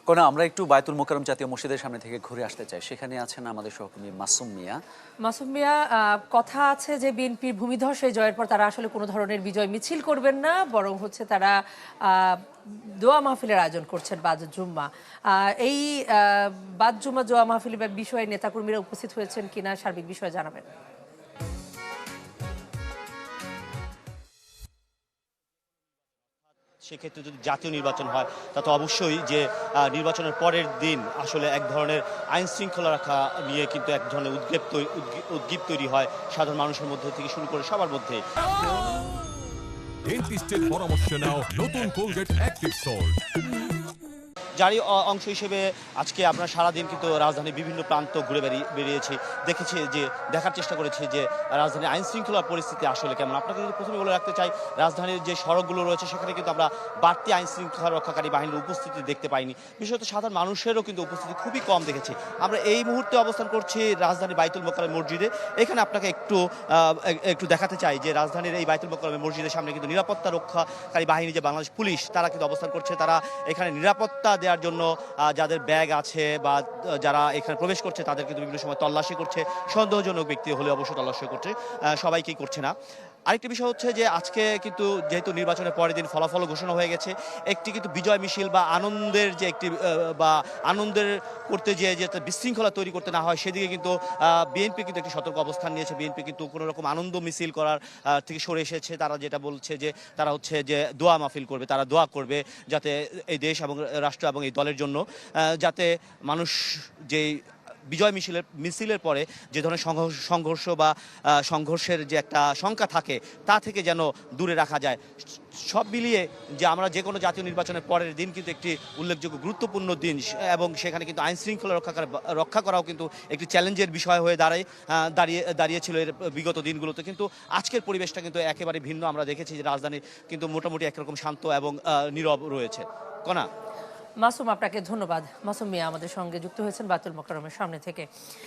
কোনা আমরা একটু বায়তুল মোকাররম জাতীয় মসজিদের সামনে থেকে ঘুরে আসতে চাই। সেখানে আছেন আমাদের সহকর্মী মাসুম মিয়া। মাসুম মিয়া, কথা আছে যে বিএনপির ভূমিধসে জয়ের পর তারা আসলে কোনো ধরনের বিজয় মিছিল করবেন না, বরং হচ্ছে তারা দোয়া মাহফিলের আয়োজন করছেন বাদ জুম্মা। এই বাদ জুম্মা দোয়া মাহফিলের বিষয়ে নেতাকর্মীরা উপস্থিত হয়েছেন কিনা সার্বিক বিষয়ে জানাবেন। সেক্ষেত্রে যদি জাতীয় নির্বাচন হয় তাতে অবশ্যই যে নির্বাচনের পরের দিন আসলে এক ধরনের আইন শৃঙ্খলা রাখা নিয়ে কিন্তু এক ধরনের উদ্গ্রীব তৈরি হয় সাধারণ মানুষের মধ্যে থেকে শুরু করে সবার মধ্যে। ডেন্টিস্টের পরামর্শ নাও নতুন কোলগেট অ্যাক্টিভ সল্ট। যারই অংশ হিসেবে আজকে আমরা সারাদিন কিন্তু রাজধানীর বিভিন্ন প্রান্ত ঘুরে বেরিয়েছি, দেখেছি যে দেখার চেষ্টা করেছি যে রাজধানীর আইন শৃঙ্খলা পরিস্থিতি আসলে কেমন। আপনাকে যদি প্রথমে বলে রাখতে চাই, রাজধানীর যে সড়কগুলো রয়েছে সেখানে কিন্তু আমরা বাড়তি আইন শৃঙ্খলা রক্ষাকারী বাহিনীর উপস্থিতি দেখতে পাইনি, বিশেষত সাধারণ মানুষেরও কিন্তু উপস্থিতি খুবই কম দেখেছি। আমরা এই মুহূর্তে অবস্থান করছি রাজধানী বাইতুল মোকাররম মসজিদে। এখানে আপনাকে একটু দেখাতে চাই যে রাজধানীর এই বাইতুল মোকাররম মসজিদের সামনে কিন্তু নিরাপত্তা রক্ষাকারী বাহিনী যে বাংলাদেশ পুলিশ তারা কিন্তু অবস্থান করছে। তারা এখানে নিরাপত্তা দেওয়ার জন্য যাদের ব্যাগ আছে বা যারা এখানে প্রবেশ করছে তাদের কিন্তু বিভিন্ন সময় তল্লাশি করছে, সন্দেহজনক ব্যক্তি হলে অবশ্যই তল্লাশি করছে, সবাইকেই করছে না। আরেকটি বিষয় হচ্ছে যে আজকে কিন্তু যেহেতু নির্বাচনের পরের দিন ফলাফল ঘোষণা হয়ে গেছে, একটি কিন্তু বিজয় মিছিল বা আনন্দের যে একটি বা আনন্দের করতে যে বিশৃঙ্খলা তৈরি করতে না হয় সেদিকে কিন্তু বিএনপি কিন্তু একটি সতর্ক অবস্থান নিয়েছে। বিএনপি কিন্তু কোনো রকম আনন্দ মিছিল করার থেকে সরে এসেছে। তারা যেটা বলছে যে তারা হচ্ছে যে দোয়া মাহফিল করবে, তারা দোয়া করবে যাতে এই দেশ এবং রাষ্ট্র এবং এই দলের জন্য যাতে মানুষ যেই বিজয় মিছিলের পরে যে ধরনের সংঘর্ষ বা সংঘর্ষের যে একটা শঙ্কা থাকে তা থেকে যেন দূরে রাখা যায়। সব মিলিয়ে যে আমরা যে কোনো জাতীয় নির্বাচনের পরের দিন কিন্তু একটি উল্লেখযোগ্য গুরুত্বপূর্ণ দিন এবং সেখানে কিন্তু আইন শৃঙ্খলা রক্ষা করাও কিন্তু একটি চ্যালেঞ্জের বিষয় হয়ে দাঁড়িয়েছিল এর বিগত দিনগুলোতে। কিন্তু আজকের পরিবেশটা কিন্তু একেবারে ভিন্ন। আমরা দেখেছি যে রাজধানী কিন্তু মোটামুটি একরকম শান্ত এবং নীরব রয়েছে। কনা। মাসুম, আপনাকে ধন্যবাদ। মাসুম মিয়া আমাদের সঙ্গে যুক্ত হয়েছেন বায়তুল মোকাররমের সামনে থেকে।